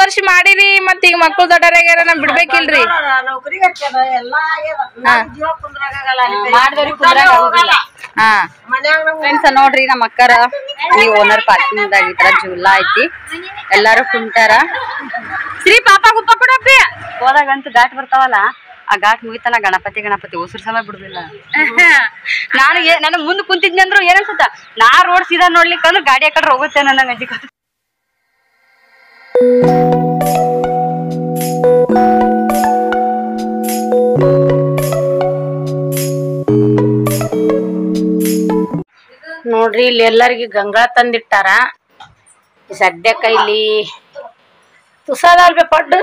ವರ್ಷ ಮಾಡಿರಿ ಮತ್ತ ಈಗ ಮಕ್ಕಳು ದೊಡ್ಡರಾಗ್ಯಾರ ನಾ ಬಿಡ್ಬೇಕಿಲ್ರಿ ಫ್ರೆಂಡ್ಸ್ ನೋಡ್ರಿ ನಮ್ಮ ಅಕ್ಕರ ಈ ಓನರ್ ಪಾರ್ಕಿಂಗ್ ದಾಗ ಈ ತರ ಜೂಲ ಐತಿ ಎಲ್ಲಾರು ಕುಂತಾರ ಶ್ರೀ ಪಾಪ ಗುಪ್ಪ ಕೊಡಪ್ಪಿ ಹೋದಾಗಂತೂ ಘಾಟ್ ಬರ್ತಾವಲ್ಲ ಆ ಘಾಟ್ ಮುಗಿತಾನ ಗಣಪತಿ ಉಸಿರು ಸಮಯ ಬಿಡುದಿಲ್ಲ ನಾನು ನನಗ್ ಮುಂದ್ ಕುಂತಿದ್ನಿ ಅಂದ್ರು ಏನ್ ಅನ್ಸುತ್ತ ನಾ ರೋಡ್ ಸೀದಾ ನೋಡ್ಲಿಕ್ಕೆ ಅಂದ್ರೆ ಗಾಡಿ ಆ ಕಡೆ ಹೋಗುತ್ತೆ ನನ್ನ ಅಜ್ಜಿ ನೋಡ್ರಿ ಇಲ್ಲಿ ಎಲ್ಲರಿಗೂ ಗಂಗಾಳ ತಂದಿಟ್ಟಾರ ಸದ್ಯಕ್ಕ ಇಲ್ಲಿ ತುಸಾದಲ್ಬೆ ಪಡ್ಡು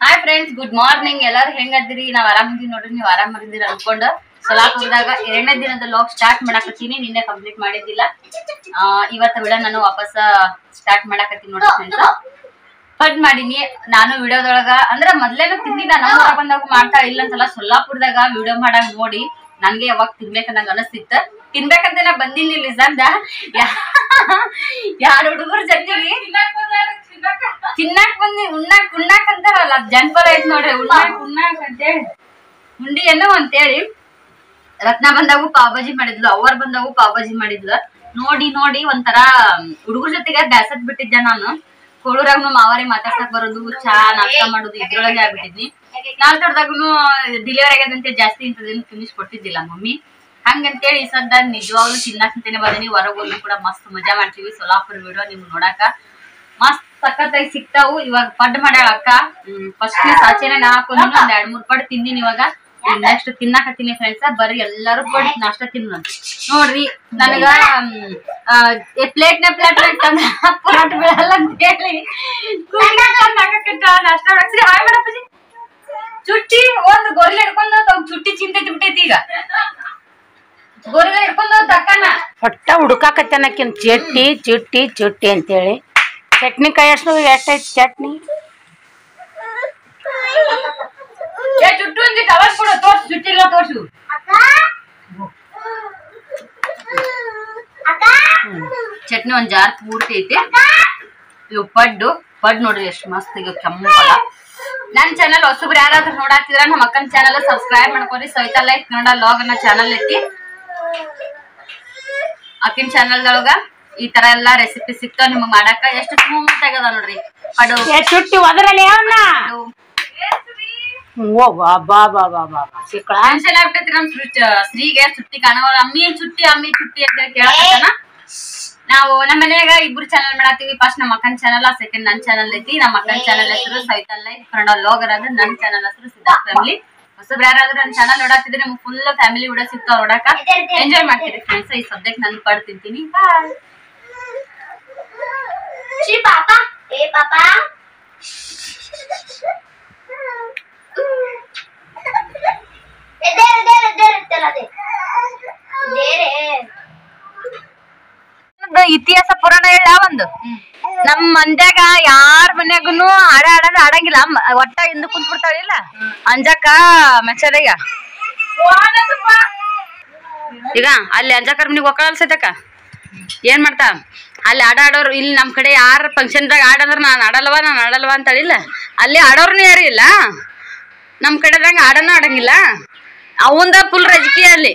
ಹಾಯ್ ಫ್ರೆಂಡ್ಸ್ ಗುಡ್ ಮಾರ್ನಿಂಗ್ ಎಲ್ಲಾರು ಹೆಂಗದಿರಿ ನಾವ್ ಆರಾಮಿದೀವಿ ನೋಡ್ರಿ ನೀವ್ ಆರಾಮಿದ್ದೀರಿ ಅನ್ಕೊಂಡು ಸೊಲಾಪುರದಾಗ 2ನೇ ದಿನದ ಲಾಗ್ ಸ್ಟಾರ್ಟ್ ಮಾಡಾಕತ್ತೀನಿ ನಿನ್ನೆ ಕಂಪ್ಲೀಟ್ ಮಾಡಿದ್ದಿಲ್ಲ ಇವತ್ತ ವಿಡಿಯೋ ನಾನು ವಾಪಸ್ ಸ್ಟಾರ್ಟ್ ಮಾಡಾಕತ್ತೀನಿ ನೋಡ್ರಿ ಫ್ರೆಂಡ್ಸ್ ಪಡ್ ಮಾಡೀನಿ ನಾನು ವಿಡಿಯೋದೊಳಗ ಅಂದ್ರ ಮೊದ್ಲೇನು ತಿಂದಿನ ನಮ್ಮ ಊರ ಬಂದಾಗ ಮಾಡ್ತಾ ಇಲ್ಲ ಅಂತಲ್ಲ ಸೊಲ್ಲಾಪುರದಾಗ ವಿಡಿಯೋ ಮಾಡಾಗ ನೋಡಿ ನನ್ಗೆ ಯಾವಾಗ ತಿನ್ಬೇಕನ್ನಂಗ ಅನಸ್ತಿತ್ತ ತಿನ್ಬೇಕಂತ ನಾ ಬಂದಿನಿ ಲಿಸಂದ ಯಾರ ಹುಡುಗರ ಜೊತೆಗೆ ತಿನ್ನಾಕ್ ಬಂದಿ ಉಣ್ಣಾಕ್ ಅಂತಾರಲ್ಲ ಜನಪದ ಐತ್ ನೋಡ್ರಿ ಉಣ್ಣಾಕ್ ಅಂತೇಳಿ ಉಂಡಿ ಏನೋ ಅಂತೇಳಿ ರತ್ನ ಬಂದಾಗೂ ಪಾವ್ಭಾಜಿ ಮಾಡಿದ್ಲು ಅವ್ರ ಬಂದಾಗೂ ಪಾವ್ಭಾಜಿ ಮಾಡಿದ್ಲು ನೋಡಿ ಒಂಥರ ಹುಡುಗರ ಜೊತೆಗೆ ಬ್ಯಾಸತ್ ಬಿಟ್ಟಿದ್ದೆ ನಾನು ಕೊಳೂರಾಗ್ನು ಮಾವಾರಿ ಮಾತಾಡ್ಸಕ್ ಬರೋದು ಚಾ ನಾಷ್ಟ ಮಾಡೋದು ಇದ್ರೊಳಗೆ ಆಗ್ಬಿಟ್ಟಿದ್ನಿ ನಾಲ್ಕರದಾಗೂ ಡಿಲಿವರಿ ಆಗ್ಯದಂತೆ ಜಾಸ್ತಿ ಇಂಥದೇನು ಫಿನಿಶ್ ಕೊಟ್ಟಿದ್ದಿಲ್ಲ ಮಮ್ಮಿ ಹಂಗಂತೇಳಿ ಈ ಸದ್ದ ನಿಜವಾಗ್ಲೂ ತಿನ್ನಾಕಂತೇನೆ ಬಂದಿನಿ ಹೊರಗೆ ಹೋಗಿ ಕೂಡ ಮಸ್ತ್ ಮಜಾ ಮಾಡ್ತೀವಿ ಸೊಲಾಪುರ ವಿಡಿಯೋ ನಿಮ್ಗೆ ನೋಡಾಕ ಮಸ್ತ್ ಸಖತ್ತಾಗಿ ಸಿಕ್ತಾವು ಇವಾಗ ಪಡ್ ಮಾಡ್ಯಾಳ ಅಕ್ಕ ಫಸ್ಟ್ ಸಾಚೆನೆ ನಾ ಹಾಕೊಂಡ್ ಒಂದ್ 2-3 ಪಡ್ ತಿಂದಿನಿ ಇವಾಗ ನೆಕ್ಸ್ಟ್ ತಿನ್ನಾಕತ್ತೀನಿ ಫ್ರೆಂಡ್ಸ್ ಬರ್ರಿ ಎಲ್ಲಾರು ಪಡ್ ನಾಷ್ಟ ತಿನ್ನ ನೋಡ್ರಿ ನನಗ ಪ್ಲೇಟ್ ತಂದ ಪರಾಟ ಬೀಳಲ್ಲ ಅಂತ ಹೇಳಿ ನಾಷ್ಟ ಮಾಡ್ಸಿ ಹಾಯ್ ಮಾಡಪ್ಪಜಿ ಚುಟ್ಟಿ ಒಂದ್ ಗೋರ್ಲೆ ಹಿಡ್ಕೊಂಡ್ ಚುಟ್ಟಿ ಚಿಂತೈತಿ ಬಿಟ್ಟೈತಿ ಈಗ ಗೋರ್ಲೆ ಹಿಡ್ಕೊಂಡ್ ಅಕ್ಕನ ಹೊಟ್ಟ ಹುಡುಕಾಕತ್ತನಕ್ಕಿನ್ ಚುಟ್ಟಿ ಅಂತೇಳಿ ಚಟ್ನಿ ಕಾಯಿ ಎಷ್ಟೈತಿ ಚಟ್ನಿ ಚುಟ್ಟು ಒಂದಿಟ್ಟು ಅವಾಗ ಕೊಡು ತೋರ್ಸು ಚುಟ್ಟಿಲ್ಲ ತೋರ್ಸು ಚಟ್ನಿ ಒಂದ್ ಜಾರ್ ಪೂರ್ತಿ ಐತಿ ಇವು ಪಡ್ ನೋಡ್ರಿ ಎಷ್ಟು ಮಸ್ತ್ ಈಗ ಕೆಂಪಲ್ಲ ನನ್ ಚಾನಲ್ ಹೊಸಬ್ರು ಯಾರಾದ್ರೂ ನೋಡಾತಿದ್ರ ನಮ್ಮ ಅಕ್ಕನ ಚಾನಲ್ ಸಬ್ಸ್ಕ್ರೈಬ್ ಮಾಡ್ಕೊರಿ ಸವಿತಾ ಲೈಫ್ ಕನ್ನಡ ಲಾಗ್ ಅನ್ನೋ ಚಾನಲ್ ಐತಿ ಅಕ್ಕಿನ ಚಾನಲ್ದೊಳಗ ಈ ತರ ಎಲ್ಲಾ ರೆಸಿಪಿ ಸಿಕ್ತಾವ ನಿಮಗ್ ಮಾಡಾಕ ಎಷ್ಟು ಸ್ಮೂತ್ ಆಗದ ನೋಡ್ರಿ ಪಡು ಚುಟ್ಟಿ ಒದರಲ್ಲ ಯಾವನ್ನ ಟೆನ್ಷನ್ ಆಗ್ತೈತಿ ನಮ್ ಶ್ರೀಗೆ ಚುಟ್ಟಿ ಕಾಣವಲ್ಲ ಅಮ್ಮಿ ಚುಟ್ಟಿ ಅಂತ ಕೇಳಕತ್ತಾನ ನಾವು ನಮ್ಮ ಮನ್ಯಾಗ ಇಬ್ರು ಚಾನಲ್ ಮಾಡಾತೀವಿ ಫಸ್ಟ್ ನಮ್ಮ ಅಕ್ಕನ ಚಾನಲ್ ಸೆಕೆಂಡ್ ನನ್ ಚಾನಲ್ ಐತಿ ನಮ್ಮ ಅಕ್ಕನ ಚಾನಲ್ ಹೆಸರು ಸವಿತಾ ಲೈಫ್ ಕನ್ನಡ ಲಾಗ್ ಅದ ನನ್ ಚಾನಲ್ ಹೆಸರು ಸಿದ್ಧಾರ್ಥ ಫ್ಯಾಮಿಲಿ ಹೊಸಬ್ರು ಯಾರಾದ್ರೂ ನನ್ನ ಚಾನಲ್ ನೋಡಾತಿದ್ರೆ ನಿಮ್ಗೆ ಫುಲ್ ಫ್ಯಾಮಿಲಿ ವಿಡಿಯೋ ಸಿಗ್ತಾವ ನೋಡಾಕ ಎಂಜಾಯ್ ಮಾಡ್ತೀರಿ ಫ್ರೆಂಡ್ಸ್ ಈ ಸದ್ಯಕ್ಕೆ ನಾನು ಪಡ್ ತಿಂತೀನಿ ಬಾಯ್ ಪಾಪಾ ಏ ಪಾಪಾ ಇತಿಹಾಸ ಪುರಾಣ ಹೇಳ ಒಂದು ನಮ್ ಮಂದ್ಯಾಗ ಯಾರ ಮನ್ಯಾಗನು ಆಡಂದ್ರ ಆಡಂಗಿಲ್ಲ ಒಟ್ಟ ಹಿಂದ್ ಕುಂತ್ ಬಿಡ್ತಾವಿಲ್ಲ ಅಂಜಕ್ಕ ಮೆಚ್ಚದಾಗ ಈಗ ಅಲ್ಲಿ ಅಂಜಕ್ಕರ್ ಮನಿಗ್ ಹೋಗಲ್ಲ ಸದ್ಯಕ್ಕ ಏನ್ ಮಾಡ್ತಾ ಅಲ್ಲಿ ಆಡೋರು ಇಲ್ಲಿ ನಮ್ ಕಡೆ ಯಾರ ಫಂಕ್ಷನ್ದಾಗ ಆಡಂದ್ರ ನಾನ್ ಆಡಲ್ವಾ ಅಂತ ಹೇಳಿಲ್ಲ ಅಲ್ಲಿ ಆಡೋರ್ನು ಯಾರು ಇಲ್ಲ ನಮ್ ಕಡೆದಂಗ ಆಡೋನು ಆಡಂಗಿಲ್ಲ ಅವಂದ ಫುಲ್ ರಾಜಕೀಯ ಅಲ್ಲಿ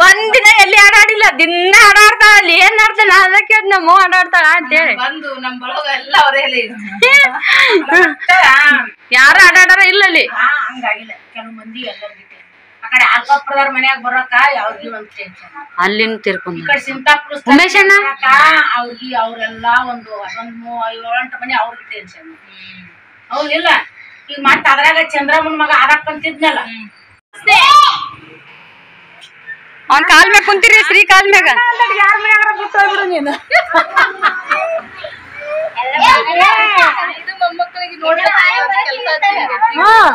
ಒಂದಿನ ಎಲ್ಲಿ ಆಡಾಡಿಲ್ಲ ದಿನ ಆಡಾಡ್ತಾಳ ಅಲ್ಲಿ ಏನ್ ಆಡ್ತಾಳ ಅದಕ್ಕೆ ನಮ್ಮ ಆಡಾಡ್ತಾಳ ಅಂತೇಳಿ ಯಾರು ಆಡಾಡಾರ ಇಲ್ಲ ಅಲ್ಲಿ ಅಲ್ಲಿನ ತಿರ್ಕೊಂಡ್ ಉಮೇಶ್ ಅಣ್ಣ ಅವ್ರೆಲ್ಲ ಒಂದು 7-8 ಮನೆ ಅವ್ರಿಗೆ ಟೆನ್ಷನ್ ಹೌದಿಲ್ಲ ಈಗ ಮತ್ತ ಅದ್ರಾಗ ಚಂದ್ರಮ್ಮನ ಮಗ ಆಡಕ್ಕಂತಿದ್ನಲ್ಲ ಅವ್ನ ಕಾಲ್ ಮ್ಯಾಗ ಕುಂತೀರಿ ಶ್ರೀ ಕಾಲ್ ಮ್ಯಾಗ ಯಾರ ಮನ್ಯಾಗ ಬಿಟ್ಟು ಹೋಗ್ಬಿಡು ನೀನು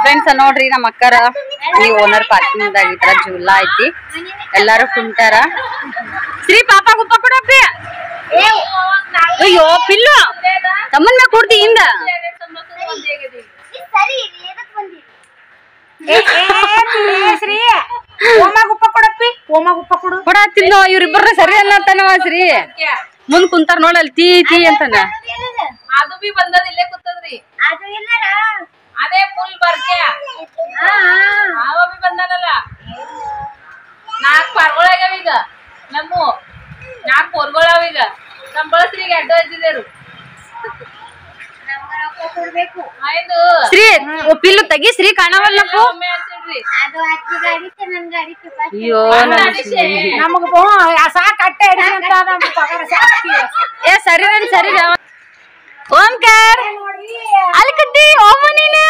ಫ್ರೆಂಡ್ಸ್ ನೋಡ್ರಿ ನಮ್ಮ ಅಕ್ಕರ ಈ ಓನರ್ ಪಾರ್ಕಿಂಗ್ ದಾಗ ಈ ತರ ಜೂಲ ಐತಿ ಎಲ್ಲಾರು ಕುಂತಾರ ಶ್ರೀ ಪಾಪ ಗುಪ್ಪ ಕೊಡಪ್ಪಿ ಅಯ್ಯೋ ಪಿಲ್ಲು ತಮ್ಮನ್ ಮ್ಯಾಗ ಕೊಡ್ತಿ ಹಿಂದ ಶ್ರೀ ಓಮಾಗ ಉಪ್ಪ ಕೊಡಪ್ಪಿ ಓಮಾಗ ಉಪ್ಪ ಕೊಡು ಕೊಡತ್ತಿಲ್ಲ ಇವ್ರಿಬ್ಬರ ಸರಿ ಅನ್ನತ್ತಾನ ಅವ ಶ್ರೀ ಮುಂದ್ ಕುಂತಾರ ನೋಡಲ್ ತೀ ತೀ ಅಂತಾನ. ಅದು ಬಿ ಬಂದದ ಇಲ್ಲೇ ಕೂತದ್ರಿ. ಅದೇ ಫುಲ್ ಬರ್ಕೆ ಅವ ಬಿ ಬಂದನಲ್ಲ. 4 ಪಾರ್ಗೊಳಾಗ್ಯಾವ ಈಗ. ನಮ್ಮ 4 ಪೋರ್ಗೊಳಾವ ಈಗ. ಸಂಬಳಸ್ರಿಗೆ ಅಡ್ಡ ಹಚ್ಚಿದೇರು. ಶ್ರೀ ಪಿಲ್ಲು ತೆಗಿ ಶ್ರೀ ಕಾಣವಲ್ಲಪ್ಪು. ಅಯ್ಯೋ ನಮಗ ಸಾಕ್ ಅಟ್ಟೆ ಏ ಸರಿ ಸರಿ ಓಂಕಾರ ಅಲ್ಲಿ ಕದ್ದಿ ಓಮ ನೀನು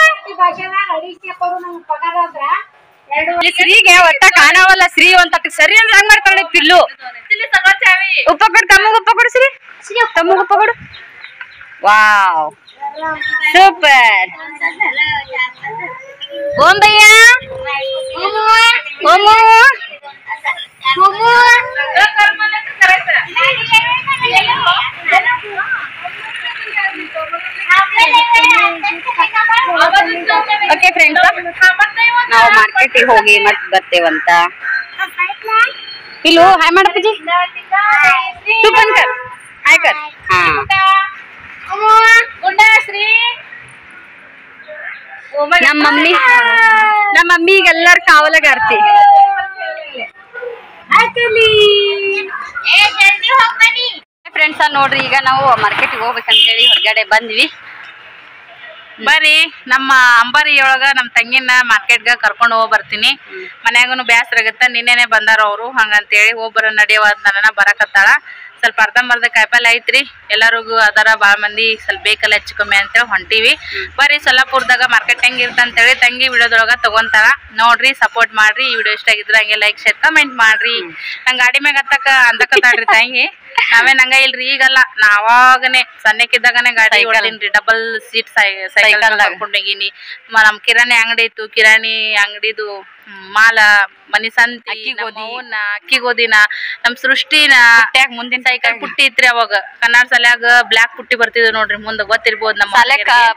ಶ್ರೀಗೆ ಒಟ್ಟ ಕಾಣವಲ್ಲ. ಶ್ರೀ ಒಂದ್ ತಟ್ಟಿ ಸರಿ ಅಂದ್ರೆ ಹಂಗ್ ಮಾಡ್ಕೊಳ್ಳಿ ಪಿಲ್ಲು. ಉಪ್ಪ ಕೊಡು ತಮ್ಮಗ ಉಪ್ಪ ಕೊಡು ಶ್ರೀ ತಮ್ಮಗ ಉಪ್ಪ ಕೊಡು. Wow super. ಓಂ ಭಯ್ಯ ಓಮು ಓಕೆ ಫ್ರೆಂಡ್ಸ್, ನಾವು ಮಾರ್ಕೆಟಿಗೆ ಹೋಗಿ ಮತ್ ಬರ್ತೇವಂತ. ಪಿಲ್ಲು ಹಾಯ್ ಮಾಡಪ್ಪಜಿ ತೂ ಬಂದ್ ಕರ್ ಹಾಯ್ ಕರ್. ಹಾ ನಮ್ಮ ಮಮ್ಮಿಗೆ ಎಲ್ಲಾರು ಕಾವಲಗಾರ್ತಿ. ಫ್ರೆಂಡ್ಸ್ ನೋಡ್ರಿ, ಈಗ ನಾವು ಮಾರ್ಕೆಟಿಗೆ ಹೋಗ್ಬೇಕಂತೇಳಿ ಹೊರಗಡೆ ಬಂದ್ವಿ. ಬರ್ರಿ ನಮ್ಮ ಅಂಬಾರಿಯೊಳಗ ನಮ್ ತಂಗಿನ ಮಾರ್ಕೆಟ್ಗ ಕರ್ಕೊಂಡ್ ಹೋಗ್ ಬರ್ತೀನಿ. ಮನ್ಯಾಗನು ಬ್ಯಾಸರ ಆಗತ್ತ. ನಿನ್ನೆನೆ ಬಂದಾರ ಅವ್ರು, ಹಂಗಂತೇಳಿ ಹೋಗ್ಬರ ನಡೆಯವಾದ ನನ್ನ ಬರಕತ್ತಾಳ. ಸ್ವಲ್ಪ ಅರ್ಧಂಬರ್ಧ ಕಾಯಿಪಲ್ಲೆ ಐತ್ರಿ, ಎಲ್ಲರಿಗೂ ಅದರ ಬಾಳ ಮಂದಿ ಸ್ವಲ್ಪ ಬೇಕಲ್ಲ ಹೆಚ್ಚು ಕಮ್ಮಿ ಅಂತೇಳಿ ಹೊಂಟಿವಿ. ಬರ್ರಿ ಸೊಲ್ಲಾಪುರದಾಗ ಮಾರ್ಕೆಟ್ ಹೆಂಗ್ ಇರ್ತಂತೇಳಿ ತಂಗಿ ವಿಡಿಯೋದೊಳಗ ತಗೊಂತಾಳ. ನೋಡ್ರಿ, ಸಪೋರ್ಟ್ ಮಾಡ್ರಿ. ಈ ವಿಡಿಯೋ ಇಷ್ಟ ಆಗಿದ್ರೆ ಹಂಗೆ ಲೈಕ್ ಶೇರ್ ಕಮೆಂಟ್ ಮಾಡ್ರಿ. ನಂಗೆ ಗಾಡಿ ಮ್ಯಾಗ ಅಂದಕತ್ತಾಳ್ರಿ ತಂಗಿ. ನಾವೇನ್ ಹಂಗ ಇಲ್ರಿ, ಈಗಲ್ಲ ನಾ ಅವಾಗನೆ ಸಣ್ಣಕ್ಕಿದ್ದಾಗನೆ ಗಾಡಿ ಹೊಡ್ತೀನ್ರಿ. ಡಬಲ್ ಸೀಟ್ ಸೈಕಲ್ ಕರ್ಕೊಂಡೋಗಿನಿ. ನಮ್ ಕಿರಾಣಿ ಅಂಗಡಿ ಇತ್ತು, ಕಿರಾಣಿ ಅಂಗಡಿದು ಮಾಲ ಮನಿ ಸಂತಿ, ಅಕ್ಕಿ ಗೋದಿನ ನಮ್ ಸೃಷ್ಟಿನ ಮುಂದಿನ ಸೈಕಲ್ ಪುಟ್ಟಿ ಇತ್ರಿ. ಅವಾಗ ಕನ್ನಡ ಸಲ್ಯಾಗ ಬ್ಲಾಕ್ ಪುಟ್ಟಿ ಬರ್ತಿದ್ವು ನೋಡ್ರಿ, ಮುಂದ ಗೊತ್ತಿರ್ಬೋದು. ನಮ್ಮ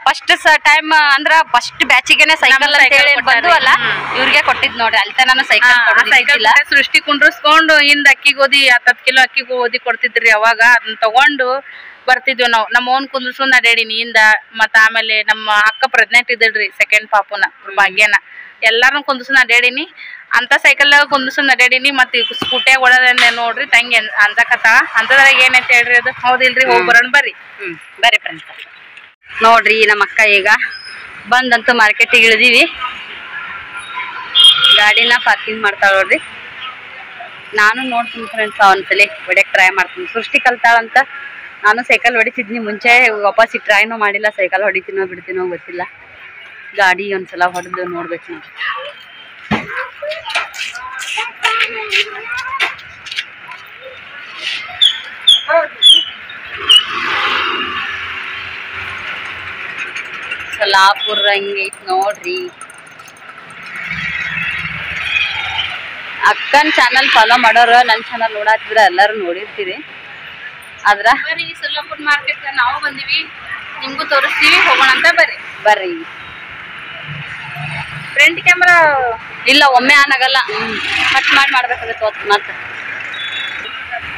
ಫಸ್ಟ್ ಟೈಮ್ ಅಂದ್ರ ಫಸ್ಟ್ ಬ್ಯಾಚಿಗೆನೆ ಸೈಕಲ್ ಬಂದ್ವಲ್ಲ, ಇವ್ರಿಗೆ ಕೊಟ್ಟಿದ್ ನೋಡ್ರಿ. ಅಲ್ಲಿ ನಾನು ಸೈಕಲ್ ಸೃಷ್ಟಿ ಕುಂಡ್ರಸ್ಕೊಂಡು ಹಿಂದ ಅಕ್ಕಿ ಗೋದಿ 10 ಕಿಲೋ ಅಕ್ಕಿ ಗೋದಿ ಕೊಡ್ತಿದ್ರಿ. ಅವಾಗ ಅದನ್ನ ತಗೊಂಡು ಬರ್ತಿದ್ವಿ ನಾವು. ನಮ್ಮ ಓನ್ ಕುಂದ್ರಸ್ಕೊಂಡ್ ಅಡ್ಯಾಡಿನಿ ಹಿಂದ. ಮತ್ತ ಆಮೇಲೆ ನಮ್ಮ ಅಕ್ಕ ಪ್ರೆಗ್ನೆಂಟ್ ಇದ್ರಿ, ಸೆಕೆಂಡ್ ಪಾಪುನ ಭಾಗ್ಯನ, ಎಲ್ಲಾರನು ಕುಂದ್ರಸ್ಕೊಂಡ್ ಅಡ್ಯಾಡಿನಿ. ಅಂತ ಸೈಕಲ್ ಕುಂದ್ರಸ್ಕೊಂಡ್ ಅಡ್ಯಾಡಿನಿ. ಮತ್ತ ಸ್ಕೂಟಿಯಾಗ ಓಡೋದಂದೆ ನೋಡ್ರಿ ತಂಗಿ ಅಂಜಕತ್ತಾಳ. ಅಂತದ್ರಾಗ ಏನಂತ ಹೇಳ್ರಿ ಅದು ಹೌದಿಲ್ರಿ, ಹೋಗಿ ಬರೋಣ ಬರ್ರಿ. ಬರ್ರಿ ಫ್ರೆಂಡ್ಸ್. ನೋಡ್ರಿ ನಮ್ಮ ಅಕ್ಕ ಈಗ ಬಂದಂತೂ ಮಾರ್ಕೆಟಿಗೆ ಇಳಿದೀವಿ. ಗಾಡಿನ ಪಾರ್ಕಿಂಗ್ ಮಾಡ್ತಾಳ ನೋಡ್ರಿ. ನಾನು ನೋಡ್ತೀನಿ ಫ್ರೆಂಡ್ಸ್, ಒಂದ್ಸಲಿ ಹೊಡ್ಯಕ್ ಟ್ರೈ ಮಾಡ್ತೀನಿ. ಸೃಷ್ಟಿ ಕಲ್ತಾಳಂತ. ನಾನು ಸೈಕಲ್ ಹೊಡಿತಿದ್ನಿ ಮುಂಚೆ, ವಾಪಸ್ ಟ್ರೈನೂ ಮಾಡಿಲ್ಲ. ಸೈಕಲ್ ಹೊಡಿತೀನೋ ಬಿಡ್ತೀನೋ ಗೊತ್ತಿಲ್ಲ. ಗಾಡಿ ಒಂದ್ಸಲ ಹೊಡೆದು ನೋಡ್ಬೇಕು ನೋಡಿ. ಸೊಲ್ಲಾಪುರ ಹಂಗೈತ್ ನೋಡ್ರಿ. ಅಕ್ಕನ್ ಚಾನಲ್ ಫಾಲೋ ಮಾಡೋರು ನನ್ನ ಚಾನಲ್ ನೋಡಾತಿದ್ರ ಎಲ್ಲಾರು ನೋಡಿರ್ತೀರಿ. ಆದ್ರ ಬರ್ರಿ ಸೊಲ್ಲಾಪುರ ಮಾರ್ಕೆಟ್ ನಾವು ಬಂದಿವಿ, ನಿಮ್ಗೂ ತೋರಿಸ್ತೀವಿ. ಹೋಗೋಣ ಅಂತ ಬರ್ರಿ. ಬರ್ರಿ. ಫ್ರಂಟ್ ಕ್ಯಾಮ್ರಾ ಇಲ್ಲ, ಒಮ್ಮೆ ಆನ್ ಆಗಲ್ಲ, ಕಟ್ ಮಾಡಿ ಮಾಡ್ಬೇಕಾಗತ್ತೆ ಮತ್ತೆ.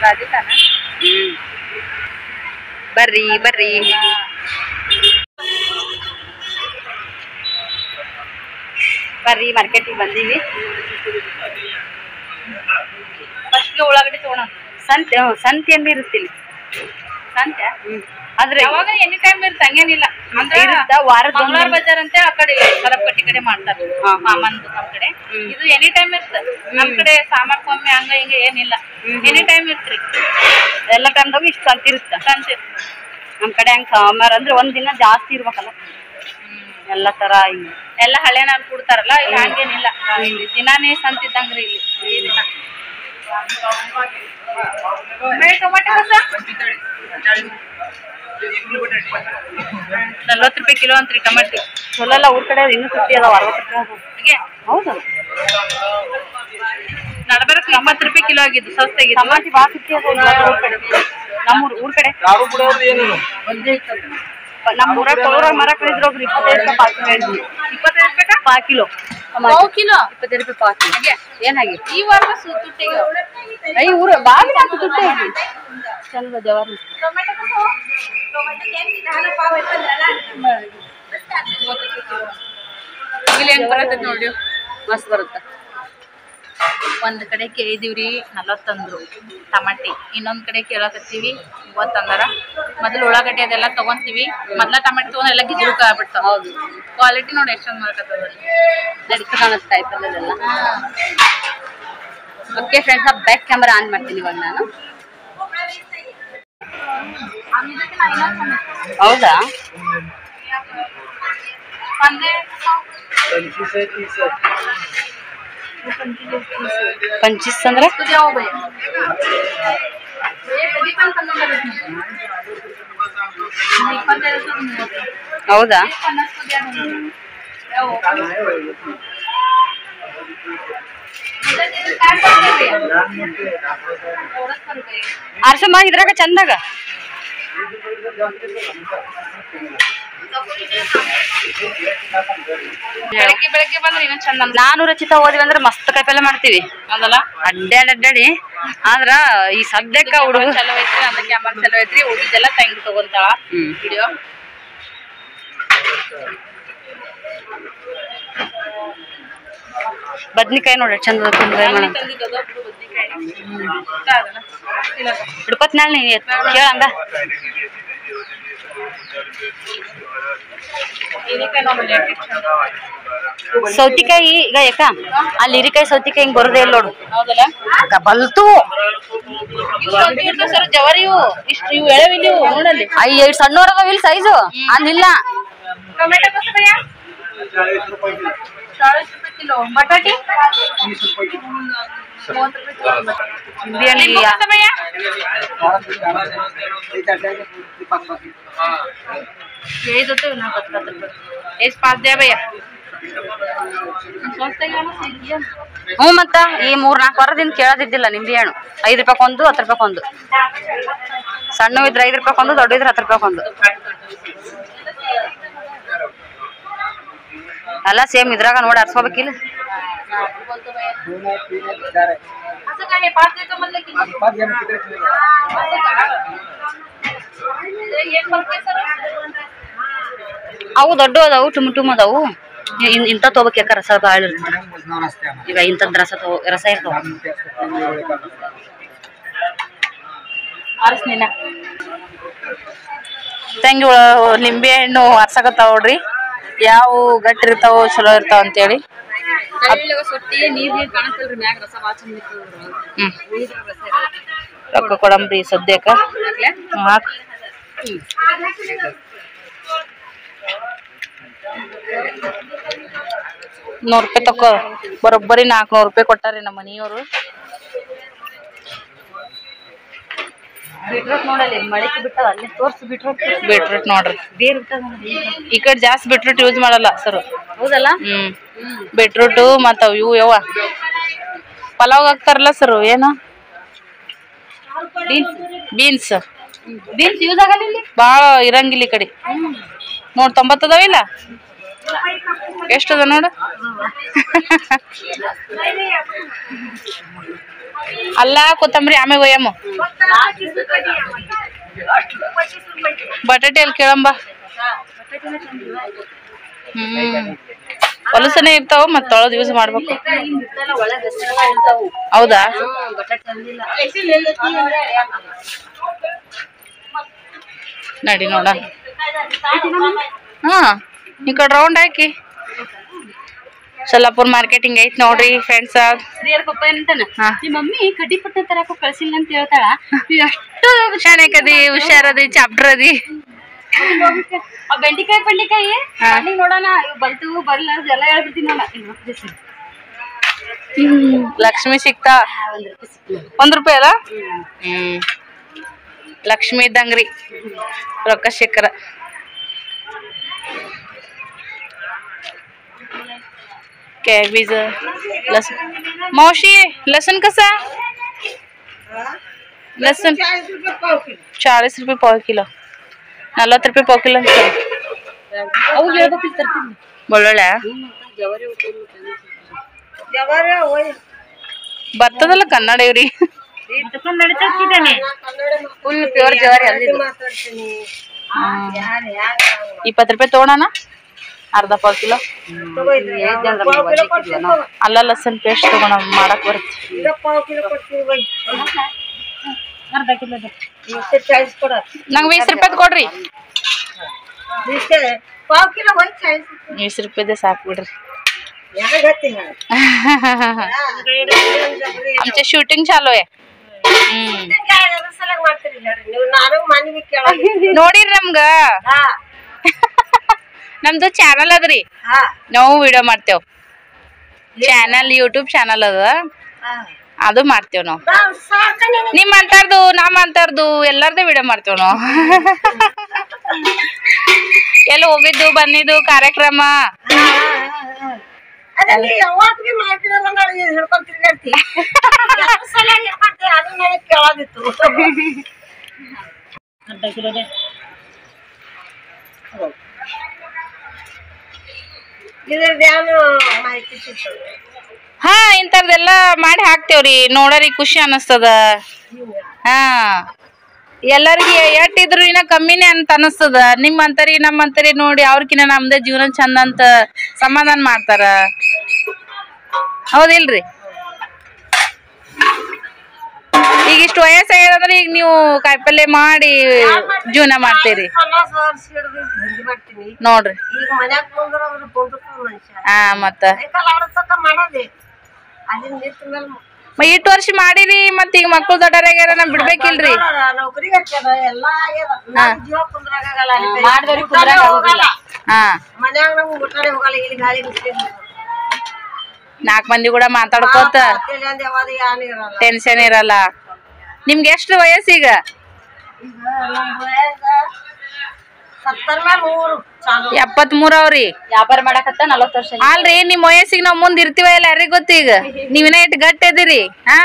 ರಾಧಿಕಾನ ಬರ್ರಿ ಬರ್ರಿ. ಬರ್ರಿ ಮಾರ್ಕೆಟಿಗೆ ಬಂದೀವಿ. ಫಸ್ಟ್ ಉಳ್ಳಾಗಡ್ಡಿ ತಗೋಣ. ಸಂತೆ ಏನ್ ಇರುತ್ತಿಲ್ಲ ಸಂತೆ ಆದ್ರೆ ಯಾವಾಗ ಎನಿ ಟೈಮ್ ಇರುತ್ತೆ, ಹಂಗೇನಿಲ್ಲ. ಅಂದ್ರೆ ಮಂಗಳವಾರ ಬಜಾರ್ ಅಂತ ಆ ಕಡೆ ಸರಪಟ್ಟಿ ಕಡೆ ಮಾಡ್ತಾರೆ ಮಾಮಂದು ನಮ್ ಕಡೆ. ಇದು ಎನಿ ಟೈಮ್ ಇರ್ತದೆ ನಮ್ ಕಡೆ. ಸಾಮಾರ್ಕೊಮ್ಮೆ ಹಂಗ ಹಿಂಗ ಏನಿಲ್ಲ, ಎನಿ ಟೈಮ್ ಇರ್ತ್ರಿ. ಎಲ್ಲ ಟೈಮ್ದಾಗ ಇಷ್ಟು ಸಂತೆ ಇರುತ್ತೆ. ಸಂತೆ ನಮ್ ಕಡೆ ಹಂಗ ಸಾಮಾರ್ ಅಂದ್ರೆ ಒಂದ್ ದಿನ ಜಾಸ್ತಿ ಇರ್ಬೇಕಲ್ಲ, ಎಲ್ಲ ತರ ಎಲ್ಲ ಹಳೆ ನಾಲ್ ಕೊಡ್ತಾರಲ್ಲ. ಇಲ್ಲಿ ಹಂಗೇನಿಲ್ಲ, ದಿನಾನೇ ಸಂತೆ ಇದ್ದಂಗ್ರಿ ಇಲ್ಲಿ. ಈ ದಿನ ಟೊಮೆಟೊ 40 ರೂಪಾಯಿ ಕಿಲೋ ಅಂತ್ರಿ ಟೊಮೆಟೊ. ಚಲೋ ಎಲ್ಲ ಊರ್ ಕಡೆ ಇನ್ನೂ ತುಟ್ಟಿ ಅದಾವ, 60 ರೂಪಾಯಿ. ಹೌದು, ನಡಬರ್ಕ್ 20 ರೂಪಾಯಿ ಕಿಲೋ ಆಗಿದ್ದು, ಸಸ್ತಾಗಿದ್ದು. ಟಮಾಟಿ ಬಾಳ ತುಟ್ಟಿ ಅದಾವ ನಮ್ಮ ಊರ್ ಕಡೆ. ನಮ್ಮ ಊರಾಗ ಮರ ಕಳಿದ್ರು ಒಬ್ರು 25 ರೂಪಾಯಿ 25 ರೂಪಾಯಿ 5 ಕಿಲೋ. ಪಾವು ಕಿಲೋ 20 ರೂಪಾಯಿ ಪಾವ್ ಕಿಲೋ ಏನಾಗಿ ಈ ವಾರ ತುಟ್ಟಿಗೆ ಐ ಊರ ಬಾವಿ ಹಾಕಿ ತುಟ್ಟಿ ಐತಿ ಚಂದ ಜವಾರಿ ಇಲ್ಲಿ ಹೆಂಗ್ ಬರತ್ತೈತಿ ನೋಡಿ ಮಸ್ತ್ ಬರುತ್ತೆ. ಒಂದ್ ಕಡೆ ಕೇಳಿದಿವ್ರಿ 40 ಅಂದ್ರು ಟಮಾಟಿ, ಇನ್ನೊಂದ್ ಕಡೆ ಕೇಳಕತ್ತೀವಿ 30 ಅಂದಾರ. ಮೊದಲು ಉಳ್ಳಾಗಡ್ಡಿ ಅದೆಲ್ಲ ತಗೊಂತೀವಿ, ಮೊದ್ಲ ಟಮಾಟಿ ತಗೊಂಡ್ ಎಲ್ಲ ಗಿಜುಕ ಆಗ್ಬಿಡ್ತಾವ. ಹೌದು ಕ್ವಾಲಿಟಿ ನೋಡಿ ಎಷ್ಟೊಂದ್ ಮಾಡಕತ್ತದ ನಡೀತು ಕಾಣುತ್ತೆ ಕಾಯಿಪಲ್ಲೆಲ್ಲ. Okay friends, back camera on ಮಾಡ್ತೀನಿ ಇವಾಗ ನಾನು. ಹೌದಾ पंचीस ಅಂದ್ರೆ ಹೌದಾ ಆರ್ಸಮ್ಮ ಇದ್ರಾಗ ಚಂದಾಗ ಬೆಳಗ್ಗೆ ಬೆಳಗ್ಗೆ ಬಂದ್ರೆ ಇನ್ನೂ ಚಂದ. ನಾನು ರಚಿತಾ ಹೋದ್ವಿ ಅಂದ್ರೆ ಮಸ್ತ್ ಕಾಯಿಪಲ್ಲೆ ಮಾಡ್ತೀವಿ ಅದಲ್ಲ ಅಡ್ಡಾಡಿ. ಆದ್ರ ಈ ಸದ್ಯಕ್ಕ ಹುಡುಗ ಚಲೋ ಐತ್ರಿ, ಅಂದ ಕ್ಯಾಮರಾ ಚಲೋ ಐತ್ರಿ. ಉಳಿದೆಲ್ಲ ತಂಗಿ ತಗೊಂತಾಳ ವಿಡಿಯೋ. ಬದ್ನಿಕಾಯಿ ನೋಡಿ ಚಂದ ಹಿಡ್ಕೊತ್ ನಾಳೆ ಕೇಳಂಗ ಸೌತಿಕಾಯಿ ಈಗ ಯಾಕ ಅಲ್ಲಿ ಹಿರಿಕಾಯಿ ಸೌತಿಕಾಯಿ ಹಿಂಗ್ ಬರುದೇ ಇಲ್ಲ ನೋಡು. ಹೌದಲ್ಲ ಬಲ್ತು ಸರ್ ಜವರಿವು ಇಷ್ಟು ಇವು ಎಳವಿಲ್ಲ ಇವು ನೋಡಲ್ಲಿ. ಅಯ್ಯ ಸಣ್ಣವ್ರ ಅದಾವಿಲ್ ಸೈಜು ಅಲ್ಲಿಲ್ಲ. ಟೊಮೆಟೊ ಕಸ ಭಯ್ಯ 40 ರೂಪಾಯಿ ಕಿಲೋ. ಬಟಾಟಿ 30 ರೂಪಾಯಿ ಕಿಲೋ. ನಿಂಬೆಹಣ್ಣು ಕಸ ಭಯ್ಯ यही तो ना 70 रुपये इस पास दे भैया. ಹ್ಞೂ ಮತ್ತ ಈ 3-4 ವಾರದಿಂದ ಕೇಳದಿದ್ದಿಲ್ಲ ನಿಂಬೆಹಣ್ಣು 5 ರೂಪಾಯಿಗೊಂದು 10 ರೂಪಾಯಿಗೊಂದು. ಸಣ್ಣ ಇದ್ರೆ 5 ರೂಪಾಯಿಗೊಂದು, ದೊಡ್ಡ ಇದ್ರೆ 10 ರೂಪಾಯಿಗೊಂದು. ಎಲ್ಲ ಸೇಮ್ ಇದ್ರಾಗ ನೋಡಿ ಅರ್ಸ್ಕೋಬೇಕಿಲ್ಲ. ಅವು ದೊಡ್ಡ ಅದಾವು, ಟುಮ್ ಅದಾವು. ಇಂಥ ತಗೋಬೇಕು, ಯಾಕ ರಸ ಭಾಳ ಇರ್ತದೆ. ಈಗ ಇಂಥದ್ದು ರಸ ಇರ್ತಾವ. ತಂಗಿ ನಿಂಬೆ ಹಣ್ಣು ಹರ್ಸಕತ್ತಾವ ನೋಡ್ರಿ, ಯಾವ ಗಟ್ಟಿ ಇರ್ತಾವ ಚಲೋ ಇರ್ತಾವ ಅಂತೇಳಿ. ರೊಕ್ಕ ಕೊಡಂಬ್ರಿ ಸದ್ಯಕ್ಕ. ಹಾಕ್ 100 ರೂಪಾಯಿ ತಕೋ. ಬರೋಬ್ಬರಿ 400 ರೂಪಾಯಿ ಕೊಟ್ಟಾರಿ ನಮ್ಮ ಮನೆಯವರು. ಬೀಟ್ರೋಟ್ ನೋಡಲ್ಲಿ ಮಳಿಕೆ ಬಿಟ್ಟದ ಅಲ್ಲಿ ತೋರ್ಸು. ಬೀಟ್ರೂಟ್ ನೋಡ್ರಿ, ಈ ಕಡೆ ಜಾಸ್ತಿ ಬೀಟ್ರೂಟ್ ಯೂಸ್ ಮಾಡಲ್ಲ ಸರ್. ಹೌದಲ್ಲ? ಬೀಟ್ರೂಟ್ ಮತ್ತ ಇವು ಯವ್ವ ಪಲಾವ್ ಹಾಕ್ತಾರಲ್ಲ ಸರ್, ಏನು ಬೀನ್ಸ್ ಯೂಸ್ ಆಗಲ್ಲ ಇಲ್ಲಿ, ಭಾಳ ಇರಂಗಿಲ್ಲ ಈ ಕಡೆ. ನೋಡ್ 90 ಅದಾವಿಲ್ಲ, ಎಷ್ಟದ ನೋಡು. ಅಲ್ಲ ಕೊತ್ತಂಬರಿ ಆಮೇಲೆ ಒಯ್ಯಮ್ಮ. ಬಟಾಟೆ ಅಲ್ಲಿ ಕೇಳಂಬ. ಹೊಲಸನೆ ಇರ್ತಾವ, ಮತ್ತ ತೊಳೆದು ಯೂಸ್ ಮಾಡ್ಬೇಕು. ಹೌದಾ? ನಡಿ ನೋಡ. ಹಾ ಈ ಕಡೆ ರೌಂಡ್ ಹಾಕಿ. ಸೊಲ್ಲಾಪುರ್ ಮಾರ್ಕೆಟಿಂಗ್ ಐತ್ ನೋಡ್ರಿ ಫ್ರೆಂಡ್ಸ್. ಶ್ರೀಯರ್ ಪಪ್ಪ ಏನಂತಾನ, ನಿಮ್ಮ ಮಮ್ಮಿ ಕಡ್ಡಿ ಪಟ್ಟ ತರಕ ಕಳ್ಸಿಲ್ಲ ಅಂತ ಹೇಳ್ತಾಳ. ಎಷ್ಟು ಶಾಣೆಕದಿ, ಹುಷಾರದಿ, ಚಾಪ್ಟರ್ ಅದಿ. ಬೆಂಡಿಕಾಯಿ ನೋಡೋಣ, ಇವ್ ಬಲ್ತು ಬರ್ಲಾರ್ದು ಎಲ್ಲ ಹೇಳ್ಬಿಡ್ತೀನಿ ನೋಡ. ಲಕ್ಷ್ಮಿ ಸಿಕ್ತಾ? 1 ರೂಪಾಯಿ ಅಲ್ಲ? ಲಕ್ಷ್ಮಿ ಇದ್ದಂಗ್ರಿ, ರೊಕ್ಕ ಸಿಕ್ಕರ. कॅबेज, लसूण. मावशी लसूण कसा? लसूण 40 रुपये पाव किलो. 40 रुपये पाव किलो. ಬೆಳ್ಳುಳ್ಳಿ ಬರ್ತದಲ್ಲ ಕನ್ನಡ ಇವ್ರಿ ಫುಲ್ ಪ್ಯೂರ್ ಜವಾರಿ ಅಲ್ಲಿ 20 ರೂಪಾಯಿ ತಗೋಣ ಅರ್ಧ ಪಾವ್ ಕಿಲೋ ಅಲ್ಲ ಲಸನ್ ಪೇಸ್ಟ್ ತಗೋಣ ಮಾಡಕ್ ಬರುತ್ತೆ ನಂಗೆ 20 ರೂಪಾಯಿ ಕೊಡ್ರಿ 20 ರೂಪಾಯಿದೆ ಸಾಕು ಬಿಡ್ರಿ आमचे शूटिंग चालू आहे ನೋಡಿರಿ ನಮ್ಗ ನಮ್ದು ಚಾನಲ್ ಅದ್ರಿ ನಾವು ವಿಡಿಯೋ ಮಾಡ್ತೇವ್ ಚಾನಲ್ ಯೂಟ್ಯೂಬ್ ಚಾನಲ್ ಅದ ಅದು ಮಾಡ್ತೇವ್ ನಾವು ನಿಮ್ಮಂತಾರ್ದು ನಮ್ಮಂತಾರ್ದು ಎಲ್ಲಾರ್ದು ವಿಡಿಯೋ ಮಾಡ್ತೇವ್ ನಾವು ಎಲ್ಲ ಹೋಗಿದ್ದು ಬಂದಿದ್ದು ಕಾರ್ಯಕ್ರಮ ಹಾ ಇಂತರ್ದೆಲ್ಲ ಮಾಡಿ ಹಾಕ್ತೇವ್ರಿ ನೋಡರಿ ಖುಷಿ ಅನಸ್ತದ ಹಾ ಎಲ್ಲರಿಗೂ ಎಷ್ಟಿದ್ರು ಇನ್ನ ಕಮ್ಮಿನೇ ಅಂತ ಅನಸ್ತದ ನಿಮ್ಮಂತರಿ ನಮ್ಮಂತರಿ ನೋಡಿ ಅವ್ರಕಿನ್ನ ನಮ್ದೇ ಜೀವನ ಚಂದ ಅಂತ ಸಮಾಧಾನ ಮಾಡ್ತಾರ ಹೌದಿಲ್ರಿ ಈಗ ಇಷ್ಟು ವಯಸ್ಸಾಗ್ಯದಂದ್ರೆ ಈಗ ನೀವು ಕಾಯಿಪಲ್ಲೆ ಮಾಡಿ ಜೀವನ ಮಾಡ್ತೀರಿ ನೋಡ್ರಿ ಹಾ ಮತ್ತ ಇಟ್ಟು ವರ್ಷ ಮಾಡಿರಿ ಮತ್ತ ಈಗ ಮಕ್ಕಳು ದೊಡ್ಡರಾಗ್ಯಾರ ನಾ ಬಿಡ್ಬೇಕಿಲ್ರಿ ನಾಲ್ಕು ಮಂದಿ ಕೂಡ ಮಾತಾಡ್ಕೋತ ಟೆನ್ಷನ್ ಇರಲ್ಲ ನಿಮ್ಗೆ ಎಷ್ಟು ವಯಸ್ಸೀಗ 73 ಅವ್ರಿ ವ್ಯಾಪಾರ ಮಾಡಕತ್ತ 40 ವರ್ಷ ಅಲ್ರಿ ನಿಮ್ ವಯಸ್ಸಿಗೆ ನಾವ್ ಮುಂದ್ ಇರ್ತೀವ ಇಲ್ಲ ಯಾರಿಗ್ ಗೊತ್ತೀಗ ನೀವಿನ ಇಟ್ ಗಟ್ಟಿ ಅದಿರಿ ಹಾ